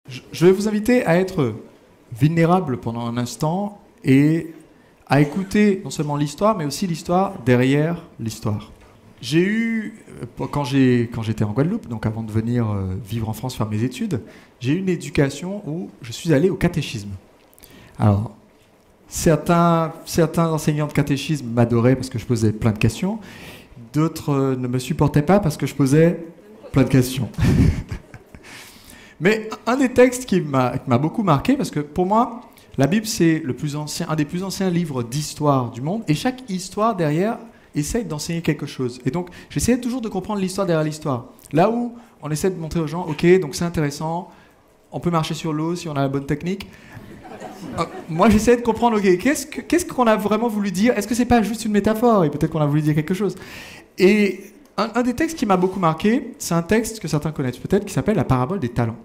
Je vais vous inviter à être vulnérable pendant un instant et à écouter non seulement l'histoire, mais aussi l'histoire derrière l'histoire. J'ai eu, quand j'étais en Guadeloupe, donc avant de venir vivre en France faire mes études, j'ai eu une éducation où je suis allé au catéchisme. Alors, certains enseignants de catéchisme m'adoraient parce que je posais plein de questions, d'autres ne me supportaient pas parce que je posais plein de questions. Mais un des textes qui m'a beaucoup marqué, parce que pour moi, la Bible, c'est un des plus anciens livres d'histoire du monde, et chaque histoire derrière essaye d'enseigner quelque chose. Et donc, j'essayais toujours de comprendre l'histoire derrière l'histoire. Là où on essaie de montrer aux gens, ok, donc c'est intéressant, on peut marcher sur l'eau si on a la bonne technique. Moi, j'essayais de comprendre, ok, qu'est-ce qu'on a vraiment voulu dire? Est-ce que c'est pas juste une métaphore? Et peut-être qu'on a voulu dire quelque chose. Et un des textes qui m'a beaucoup marqué, c'est un texte que certains connaissent peut-être, qui s'appelle la parabole des talents.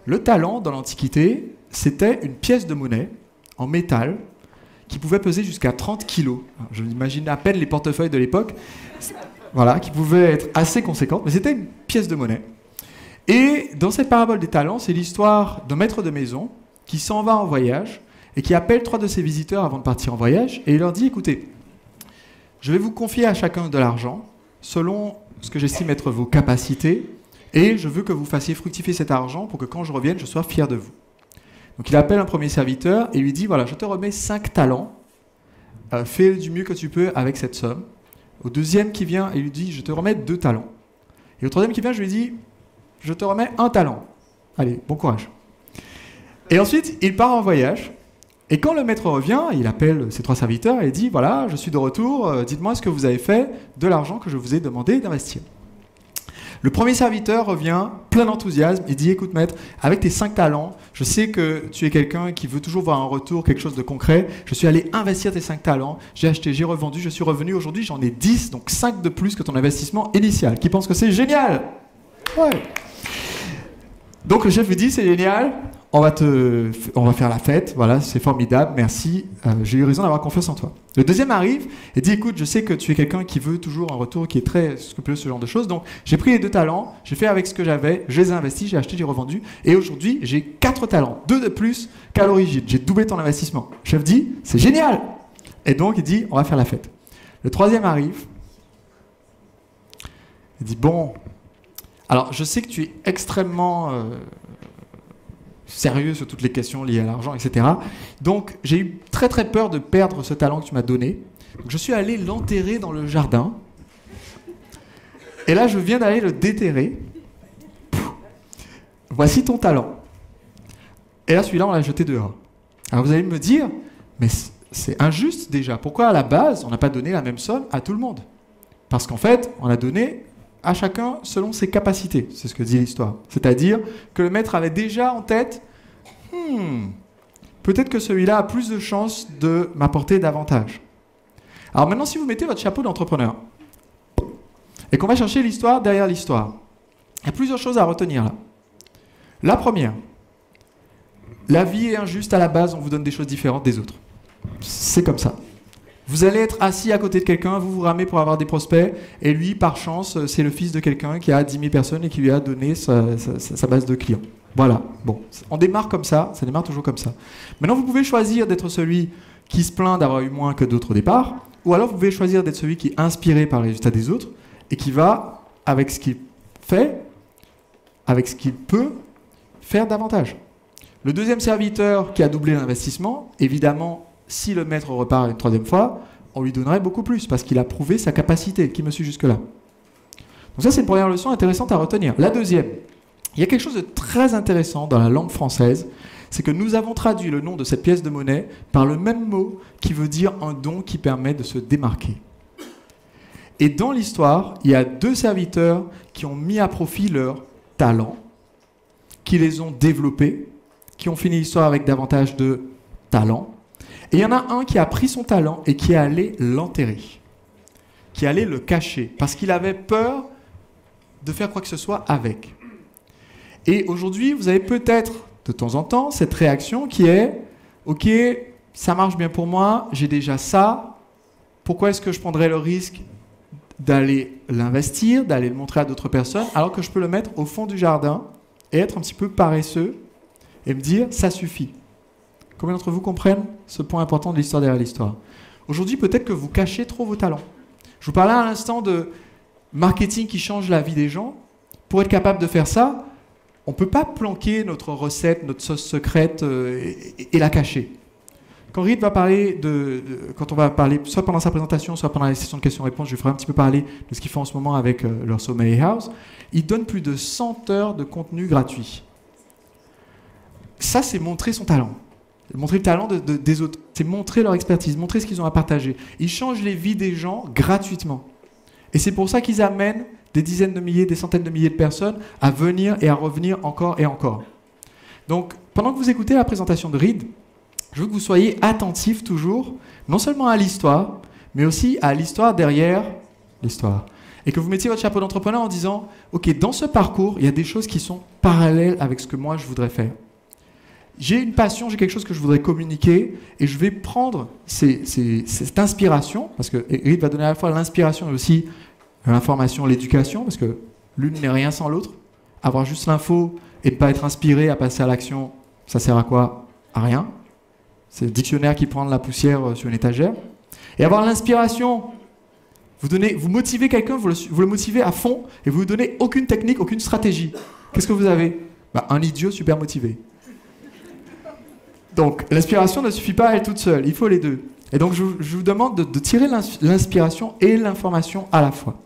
Le talent, dans l'Antiquité, c'était une pièce de monnaie en métal qui pouvait peser jusqu'à 30 kilos. Je m'imagine à peine les portefeuilles de l'époque, voilà, qui pouvaient être assez conséquentes, mais c'était une pièce de monnaie. Et dans cette parabole des talents, c'est l'histoire d'un maître de maison qui s'en va en voyage et qui appelle 3 de ses visiteurs avant de partir en voyage, et il leur dit, écoutez, je vais vous confier à chacun de l'argent selon ce que j'estime être vos capacités, et je veux que vous fassiez fructifier cet argent pour que quand je revienne, je sois fier de vous. Donc il appelle un premier serviteur et lui dit, voilà, je te remets 5 talents, fais du mieux que tu peux avec cette somme. Au deuxième qui vient, il lui dit, je te remets 2 talents. Et au troisième qui vient, je lui dis, je te remets 1 talent. Allez, bon courage. Et ensuite, il part en voyage. Et quand le maître revient, il appelle ses 3 serviteurs et dit, voilà, je suis de retour, dites-moi ce que vous avez fait de l'argent que je vous ai demandé d'investir. Le premier serviteur revient plein d'enthousiasme et dit, écoute maître, avec tes 5 talents, je sais que tu es quelqu'un qui veut toujours voir un retour, quelque chose de concret. Je suis allé investir tes 5 talents, j'ai acheté, j'ai revendu, je suis revenu aujourd'hui, j'en ai 10, donc 5 de plus que ton investissement initial. Qui pense que c'est génial? Ouais. Donc le chef lui dit, c'est génial, on va faire la fête, voilà, c'est formidable, merci, j'ai eu raison d'avoir confiance en toi. Le deuxième arrive et dit, écoute, je sais que tu es quelqu'un qui veut toujours un retour, qui est très scrupuleux, ce genre de choses, donc j'ai pris les 2 talents, j'ai fait avec ce que j'avais, je les ai investis, j'ai acheté, j'ai revendu, et aujourd'hui, j'ai 4 talents, 2 de plus qu'à l'origine, j'ai doublé ton investissement. Le chef dit, c'est génial! Et donc, il dit, on va faire la fête. Le troisième arrive, il dit, bon, alors je sais que tu es extrêmement sérieux sur toutes les questions liées à l'argent, etc. Donc, j'ai eu très très peur de perdre ce talent que tu m'as donné. Donc, je suis allé l'enterrer dans le jardin. Et là, je viens d'aller le déterrer. Voici ton talent. Et là, celui-là, on l'a jeté dehors. Alors, vous allez me dire, mais c'est injuste déjà. Pourquoi, à la base, on n'a pas donné la même somme à tout le monde? Parce qu'en fait, on a donné à chacun selon ses capacités, c'est ce que dit l'histoire. C'est-à-dire que le maître avait déjà en tête, peut-être que celui-là a plus de chances de m'apporter davantage. Alors maintenant, si vous mettez votre chapeau d'entrepreneur et qu'on va chercher l'histoire derrière l'histoire, il y a plusieurs choses à retenir là. La première, la vie est injuste à la base, on vous donne des choses différentes des autres. C'est comme ça. Vous allez être assis à côté de quelqu'un, vous vous ramez pour avoir des prospects, et lui, par chance, c'est le fils de quelqu'un qui a 10 000 personnes et qui lui a donné sa base de clients. Voilà, bon, on démarre comme ça démarre toujours comme ça. Maintenant, vous pouvez choisir d'être celui qui se plaint d'avoir eu moins que d'autres au départ, ou alors vous pouvez choisir d'être celui qui est inspiré par les résultats des autres, et qui va, avec ce qu'il fait, avec ce qu'il peut, faire davantage. Le deuxième serviteur qui a doublé l'investissement, évidemment, si le maître repart une 3e fois, on lui donnerait beaucoup plus, parce qu'il a prouvé sa capacité. Qui me suit jusque-là? Donc ça, c'est une première leçon intéressante à retenir. La deuxième, il y a quelque chose de très intéressant dans la langue française, c'est que nous avons traduit le nom de cette pièce de monnaie par le même mot qui veut dire un don qui permet de se démarquer. Et dans l'histoire, il y a 2 serviteurs qui ont mis à profit leurs talents, qui les ont développés, qui ont fini l'histoire avec davantage de talents. Et il y en a un qui a pris son talent et qui est allé l'enterrer, qui est allé le cacher, parce qu'il avait peur de faire quoi que ce soit avec. Et aujourd'hui, vous avez peut-être, de temps en temps, cette réaction qui est « Ok, ça marche bien pour moi, j'ai déjà ça, pourquoi est-ce que je prendrais le risque d'aller l'investir, d'aller le montrer à d'autres personnes, alors que je peux le mettre au fond du jardin et être un petit peu paresseux et me dire ça suffit. Combien d'entre vous comprennent ce point important de l'histoire derrière l'histoire? Aujourd'hui, peut-être que vous cachez trop vos talents. Je vous parlais à l'instant de marketing qui change la vie des gens. Pour être capable de faire ça, on ne peut pas planquer notre recette, notre sauce secrète et la cacher. Quand Reed va parler quand on va parler, soit pendant sa présentation, soit pendant les sessions de questions-réponses, je lui ferai un petit peu parler de ce qu'ils font en ce moment avec leur Sommeil House. Ils donnent plus de 100 heures de contenu gratuit. Ça, c'est montrer son talent. Montrer le talent des autres. C'est montrer leur expertise, montrer ce qu'ils ont à partager. Ils changent les vies des gens gratuitement. Et c'est pour ça qu'ils amènent des dizaines de milliers, des centaines de milliers de personnes à venir et à revenir encore et encore. Donc, pendant que vous écoutez la présentation de Reed, je veux que vous soyez attentifs toujours, non seulement à l'histoire, mais aussi à l'histoire derrière l'histoire. Et que vous mettiez votre chapeau d'entrepreneur en disant « Ok, dans ce parcours, il y a des choses qui sont parallèles avec ce que moi, je voudrais faire. J'ai une passion, j'ai quelque chose que je voudrais communiquer, et je vais prendre cette inspiration, parce que Reed va donner à la fois l'inspiration et aussi l'information, l'éducation, parce que l'une n'est rien sans l'autre. Avoir juste l'info et ne pas être inspiré à passer à l'action, ça sert à quoi? À rien. C'est le dictionnaire qui prend de la poussière sur une étagère. Et avoir l'inspiration, vous motivez quelqu'un, vous le motivez à fond, et vous ne donnez aucune technique, aucune stratégie. Qu'est-ce que vous avez? Un idiot super motivé. Donc, l'inspiration ne suffit pas à elle toute seule, il faut les deux. Et donc, je vous demande de tirer l'inspiration et l'information à la fois.